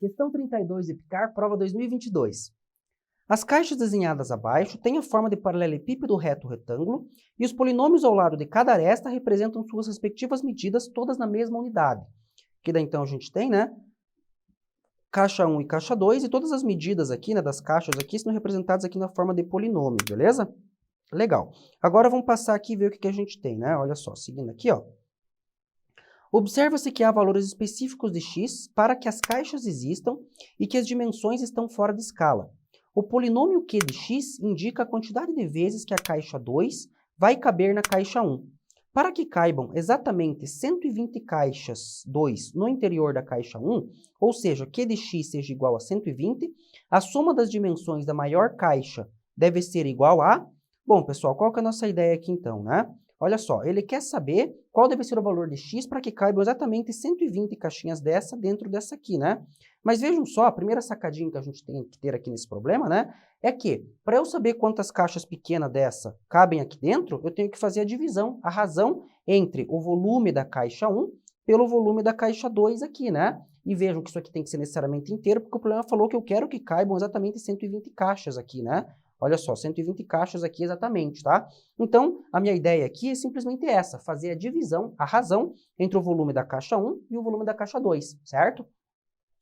Questão 32 de Picard, prova 2022. As caixas desenhadas abaixo têm a forma de paralelepípedo reto-retângulo e os polinômios ao lado de cada aresta representam suas respectivas medidas, todas na mesma unidade. Que daí então a gente tem, né, caixa 1 e caixa 2, e todas as medidas aqui, né, das caixas aqui, são representadas aqui na forma de polinômio, beleza? Legal. Agora vamos passar aqui e ver o que a gente tem, né? Olha só, seguindo aqui, ó. Observa-se que há valores específicos de x para que as caixas existam e que as dimensões estão fora de escala. O polinômio q de x indica a quantidade de vezes que a caixa 2 vai caber na caixa 1. Para que caibam exatamente 120 caixas 2 no interior da caixa 1, ou seja, q de x seja igual a 120, a soma das dimensões da maior caixa deve ser igual a... Bom, pessoal, qual que é a nossa ideia aqui então, né? Olha só, ele quer saber qual deve ser o valor de x para que caibam exatamente 120 caixinhas dessa dentro dessa aqui, né? Mas vejam só, a primeira sacadinha que a gente tem que ter aqui nesse problema, né? É que, para eu saber quantas caixas pequenas dessa cabem aqui dentro, eu tenho que fazer a divisão, a razão entre o volume da caixa 1 pelo volume da caixa 2 aqui, né? E vejam que isso aqui tem que ser necessariamente inteiro, porque o problema falou que eu quero que caibam exatamente 120 caixas aqui, né? Olha só, 120 caixas aqui exatamente, tá? Então, a minha ideia aqui é simplesmente essa, fazer a divisão, a razão entre o volume da caixa 1 e o volume da caixa 2, certo?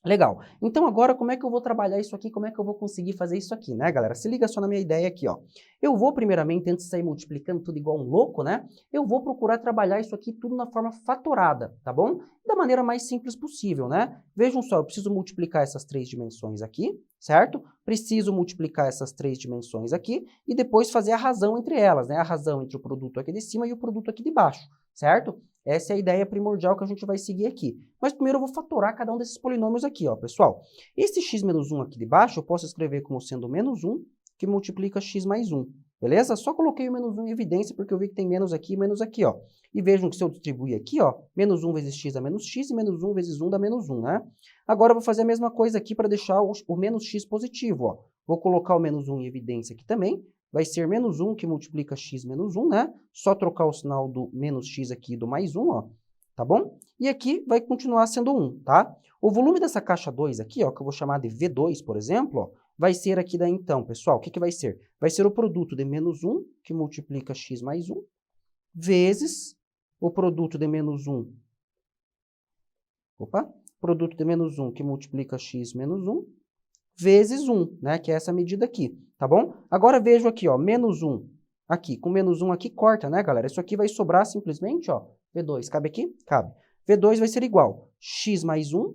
Legal. Então, agora, como é que eu vou trabalhar isso aqui? Como é que eu vou conseguir fazer isso aqui, né, galera? Se liga só na minha ideia aqui, ó. Eu vou, primeiramente, antes de sair multiplicando tudo igual um louco, né? Eu vou procurar trabalhar isso aqui tudo na forma fatorada, tá bom? Da maneira mais simples possível, né? Vejam só, eu preciso multiplicar essas três dimensões aqui, certo? Preciso multiplicar essas três dimensões aqui e depois fazer a razão entre elas, né? A razão entre o produto aqui de cima e o produto aqui de baixo, certo? Essa é a ideia primordial que a gente vai seguir aqui. Mas primeiro eu vou fatorar cada um desses polinômios aqui, ó, pessoal. Esse x menos 1 aqui de baixo eu posso escrever como sendo menos 1 que multiplica x mais 1, beleza? Só coloquei o menos 1 em evidência porque eu vi que tem menos aqui e menos aqui, ó. E vejam que se eu distribuir aqui, ó, menos 1 vezes x dá menos x e menos 1 vezes 1 dá menos 1, né? Agora eu vou fazer a mesma coisa aqui para deixar o menos x positivo, ó. Vou colocar o menos 1 em evidência aqui também. Vai ser menos 1 que multiplica x menos 1, né? Só trocar o sinal do menos x aqui do mais 1, ó. Tá bom? E aqui vai continuar sendo 1, tá? O volume dessa caixa 2 aqui, ó, que eu vou chamar de V2, por exemplo, ó, vai ser aqui daí então, pessoal. O que que vai ser? Vai ser o produto de menos 1, que multiplica x mais 1, vezes o produto de menos 1. Opa! Produto de menos 1, que multiplica x menos 1, vezes 1, né? Que é essa medida aqui, tá bom? Agora vejo aqui, ó, menos 1 aqui. Com menos 1 aqui, corta, né, galera? Isso aqui vai sobrar simplesmente, ó, V2. Cabe aqui? Cabe. V2 vai ser igual x mais 1,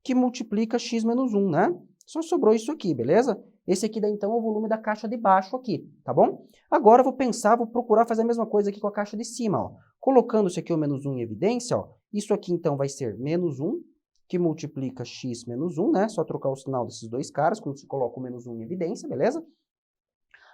que multiplica x menos 1, né? Só sobrou isso aqui, beleza? Esse aqui, daí, então, é o volume da caixa de baixo aqui, tá bom? Agora eu vou pensar, vou procurar fazer a mesma coisa aqui com a caixa de cima, ó. Colocando isso aqui, o menos 1 em evidência, ó. Isso aqui, então, vai ser menos 1, que multiplica x menos 1, né? Só trocar o sinal desses dois caras, quando se coloca o menos 1 em evidência, beleza?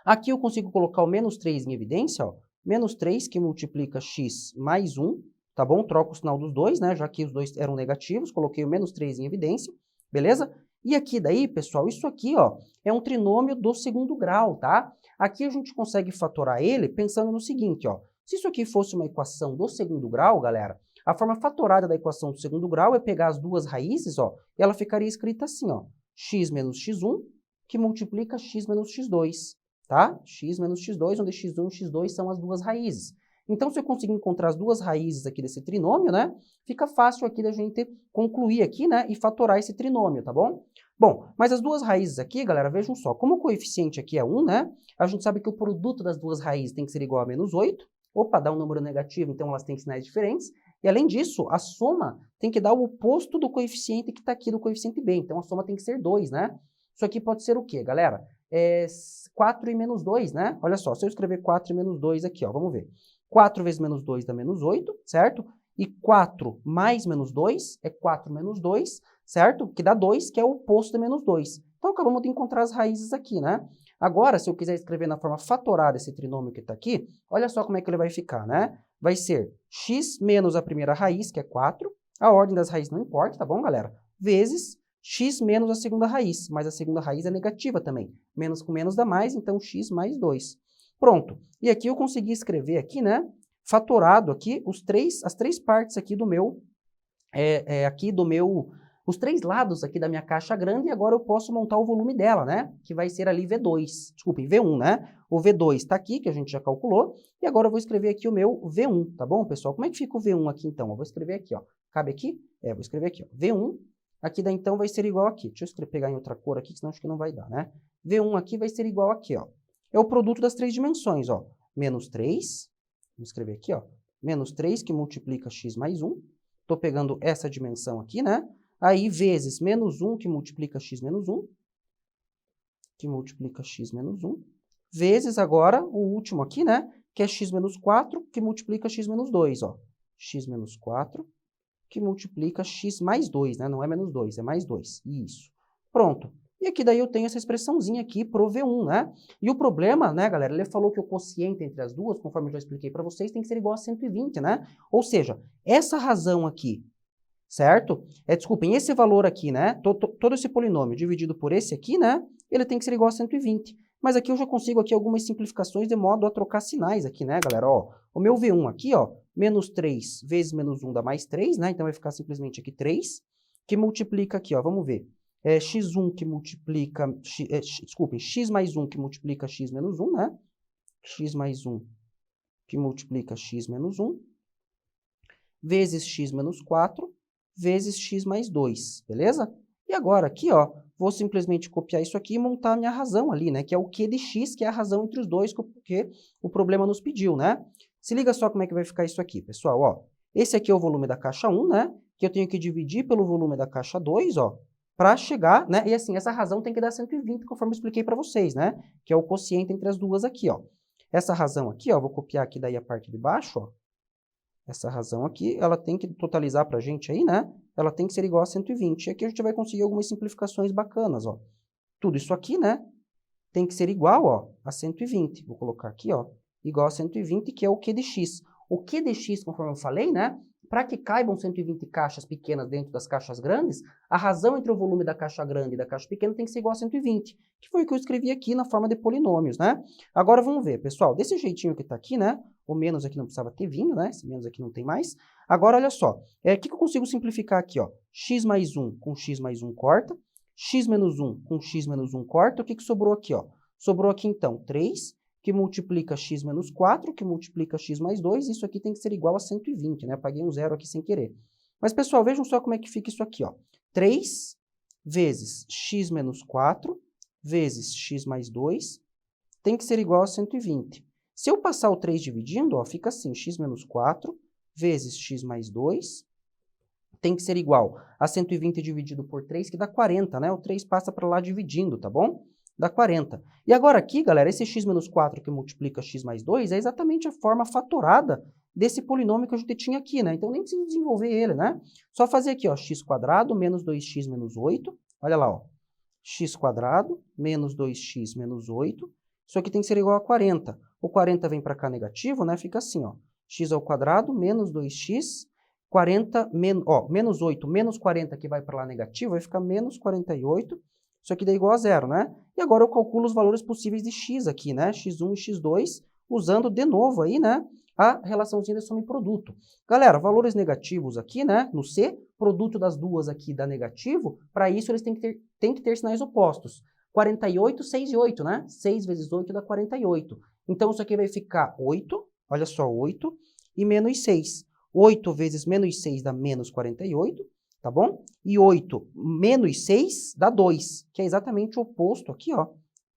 Aqui eu consigo colocar o menos 3 em evidência, ó. Menos 3, que multiplica x mais 1, tá bom? Troco o sinal dos dois, né? Já que os dois eram negativos, coloquei o menos 3 em evidência, beleza? E aqui daí, pessoal, isso aqui, ó, é um trinômio do segundo grau, tá? Aqui a gente consegue fatorar ele pensando no seguinte, ó. Se isso aqui fosse uma equação do segundo grau, galera, a forma fatorada da equação do segundo grau é pegar as duas raízes, ó, e ela ficaria escrita assim, ó. X menos x1, que multiplica x menos x2, tá? X menos x2, onde x1 e x2 são as duas raízes. Então, se eu conseguir encontrar as duas raízes aqui desse trinômio, né, fica fácil aqui da gente concluir aqui, né, e fatorar esse trinômio, tá bom? Bom, mas as duas raízes aqui, galera, vejam só, como o coeficiente aqui é 1, né, a gente sabe que o produto das duas raízes tem que ser igual a menos 8. Opa, dá um número negativo, então elas têm sinais diferentes. E além disso, a soma tem que dar o oposto do coeficiente que está aqui, do coeficiente b. Então, a soma tem que ser 2, né? Isso aqui pode ser o quê, galera? 4 e menos 2, né? Olha só, se eu escrever 4 e menos 2 aqui, ó, vamos ver. 4 vezes menos 2 dá menos 8, certo? E 4 mais menos 2 é 4 menos 2, certo? Que dá 2, que é o oposto de menos 2. Então, acabamos de encontrar as raízes aqui, né? Agora, se eu quiser escrever na forma fatorada esse trinômio que está aqui, olha só como é que ele vai ficar, né? Vai ser x menos a primeira raiz, que é 4. A ordem das raízes não importa, tá bom, galera? Vezes x menos a segunda raiz, mas a segunda raiz é negativa também. Menos com menos dá mais, então x mais 2. Pronto. E aqui eu consegui escrever aqui, né, fatorado aqui, as três partes aqui do meu, os 3 lados aqui da minha caixa grande e agora eu posso montar o volume dela, né? Que vai ser ali V2, desculpem, V1, né? O V2 está aqui, que a gente já calculou, e agora eu vou escrever aqui o meu V1, tá bom, pessoal? Como é que fica o V1 aqui, então? Eu vou escrever aqui, ó. Cabe aqui? Vou escrever aqui, ó. V1, aqui daí, então, vai ser igual aqui. Deixa eu pegar em outra cor aqui, senão acho que não vai dar, né? V1 aqui vai ser igual aqui, ó. É o produto das 3 dimensões, ó. Menos 3, vamos escrever aqui, ó. Menos 3 que multiplica x mais 1. Estou pegando essa dimensão aqui, né? Aí, vezes menos 1 que multiplica x menos 1. Que multiplica x menos 1. Vezes agora o último aqui, né? Que é x menos 4 que multiplica x menos 2, ó. X menos 4 que multiplica x mais 2, né? Não é menos 2, é mais 2. Isso. Pronto. E aqui daí eu tenho essa expressãozinha aqui pro V1, né? E o problema, né, galera, ele falou que o quociente entre as duas, conforme eu já expliquei para vocês, tem que ser igual a 120, né? Ou seja, essa razão aqui, certo? Desculpem, esse valor aqui, né? Todo esse polinômio dividido por esse aqui, né? Ele tem que ser igual a 120. Mas aqui eu já consigo aqui algumas simplificações de modo a trocar sinais aqui, né, galera? Ó, o meu V1 aqui, ó, menos 3 vezes menos 1 dá mais 3, né? Então vai ficar simplesmente aqui 3, que multiplica aqui, ó, vamos ver. X1 que multiplica, desculpem, x mais 1 que multiplica x menos 1, né? X mais 1 que multiplica x menos 1, vezes x menos 4, vezes x mais 2, beleza? E agora aqui, ó, vou simplesmente copiar isso aqui e montar a minha razão ali, né? Que é o Q de x, que é a razão entre os dois que o problema nos pediu, né? Se liga só como é que vai ficar isso aqui, pessoal, ó. Esse aqui é o volume da caixa 1, né? Que eu tenho que dividir pelo volume da caixa 2, ó, para chegar, né? E assim, essa razão tem que dar 120, conforme eu expliquei para vocês, né? Que é o quociente entre as duas aqui, ó. Essa razão aqui, ó, vou copiar aqui daí a parte de baixo, ó. Essa razão aqui, ela tem que totalizar para a gente aí, né? Ela tem que ser igual a 120. E aqui a gente vai conseguir algumas simplificações bacanas, ó. Tudo isso aqui, né? Tem que ser igual, ó, a 120. Vou colocar aqui, ó, igual a 120, que é o Q de x. O Q de x, conforme eu falei, né? Para que caibam 120 caixas pequenas dentro das caixas grandes, a razão entre o volume da caixa grande e da caixa pequena tem que ser igual a 120, que foi o que eu escrevi aqui na forma de polinômios, né? Agora vamos ver, pessoal, desse jeitinho que está aqui, né? O menos aqui não precisava ter vindo, né? Esse menos aqui não tem mais. Agora, olha só, o que eu consigo simplificar aqui, ó? X mais 1 com x mais 1 corta, x menos 1 com x menos 1 corta, o que sobrou aqui, ó? Sobrou aqui, então, 3, que multiplica x menos 4, que multiplica x mais 2, isso aqui tem que ser igual a 120, né? Apaguei um zero aqui sem querer. Mas, pessoal, vejam só como é que fica isso aqui, ó. 3 vezes x menos 4 vezes x mais 2 tem que ser igual a 120. Se eu passar o 3 dividindo, ó, fica assim, x menos 4 vezes x mais 2 tem que ser igual a 120 dividido por 3, que dá 40, né? O 3 passa para lá dividindo, tá bom? Dá 40. E agora aqui, galera, esse x menos 4 que multiplica x mais 2 é exatamente a forma fatorada desse polinômio que a gente tinha aqui, né? Então nem preciso desenvolver ele, né? Só fazer aqui, ó, x quadrado menos 2x menos 8. Olha lá, ó. X quadrado menos 2x menos 8. Isso aqui tem que ser igual a 40. O 40 vem para cá negativo, né? Fica assim, ó. X ao quadrado menos 2x, 40, menos 8 menos 40 que vai para lá negativo, vai ficar menos 48. Isso aqui dá igual a zero, né? E agora eu calculo os valores possíveis de x aqui, né? x1 e x2, usando de novo aí, né? A relaçãozinha de soma e produto. Galera, valores negativos aqui, né? No C, produto das duas aqui dá negativo. Para isso, eles têm que ter sinais opostos. 48, 6 e 8, né? 6 vezes 8 dá 48. Então, isso aqui vai ficar 8, olha só, 8, e menos 6. 8 vezes menos 6 dá menos 48. Tá bom? E 8 menos 6 dá 2, que é exatamente o oposto aqui, ó.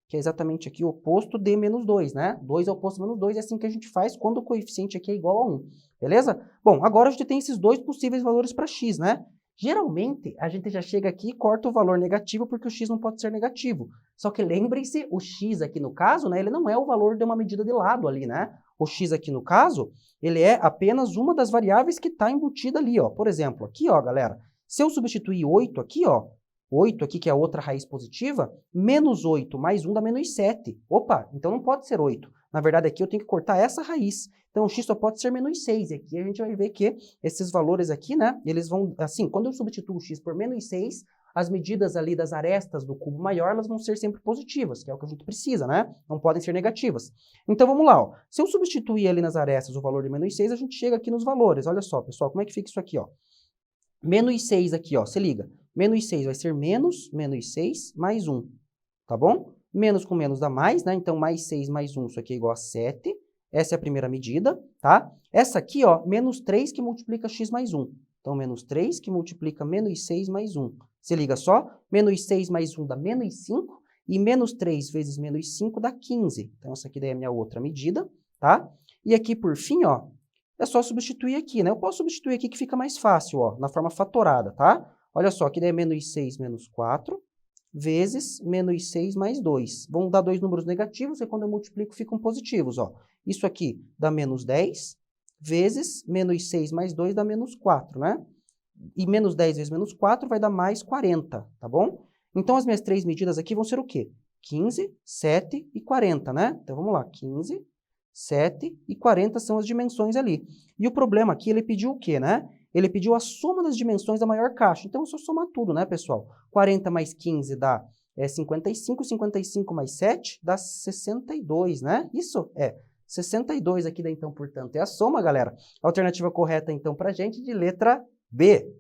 Que é exatamente aqui o oposto de menos 2, né? 2 é o oposto de menos 2, é assim que a gente faz quando o coeficiente aqui é igual a 1, beleza? Bom, agora a gente tem esses dois possíveis valores para x, né? Geralmente, a gente já chega aqui e corta o valor negativo, porque o x não pode ser negativo. Só que lembrem-se, o x aqui no caso, né, ele não é o valor de uma medida de lado ali, né? O x aqui no caso, ele é apenas uma das variáveis que está embutida ali, ó. Por exemplo, aqui, ó, galera, se eu substituir 8 aqui, ó, 8 aqui, que é a outra raiz positiva, menos 8 mais 1 dá menos 7. Opa, então não pode ser 8. Na verdade, aqui eu tenho que cortar essa raiz. Então, o x só pode ser menos 6. E aqui a gente vai ver que esses valores aqui, né, eles vão, assim, quando eu substituo o x por menos 6, as medidas ali das arestas do cubo maior, elas vão ser sempre positivas, que é o que a gente precisa, né? Não podem ser negativas. Então, vamos lá, ó. Se eu substituir ali nas arestas o valor de menos 6, a gente chega aqui nos valores. Olha só, pessoal, como é que fica isso aqui, ó? Menos 6 aqui, ó, se liga. Menos 6 vai ser menos 6 mais 1, tá bom? Menos com menos dá mais, né? Então, mais 6 mais 1, isso aqui é igual a 7. Essa é a primeira medida, tá? Essa aqui, ó, menos 3 que multiplica x mais 1. Então, menos 3 que multiplica menos 6 mais 1. Se liga só, menos 6 mais 1 dá menos 5, e menos 3 vezes menos 5 dá 15. Então, essa aqui daí é a minha outra medida, tá? E aqui, por fim, ó, é só substituir aqui, né? Eu posso substituir aqui que fica mais fácil, ó, na forma fatorada, tá? Olha só, aqui daí é menos 6 menos 4, vezes menos 6 mais 2. Vão dar dois números negativos, e quando eu multiplico ficam positivos, ó. Isso aqui dá menos 10, vezes menos 6 mais 2 dá menos 4, né? E menos 10 vezes menos 4 vai dar mais 40, tá bom? Então, as minhas três medidas aqui vão ser o quê? 15, 7 e 40, né? Então, vamos lá. 15, 7 e 40 são as dimensões ali. E o problema aqui, ele pediu o quê, né? Ele pediu a soma das dimensões da maior caixa. Então, é só somar tudo, né, pessoal? 40 mais 15 dá 55, 55 mais 7 dá 62, né? Isso, 62 aqui, daí, então, portanto, é a soma, galera. A alternativa correta, então, pra gente, de letra B.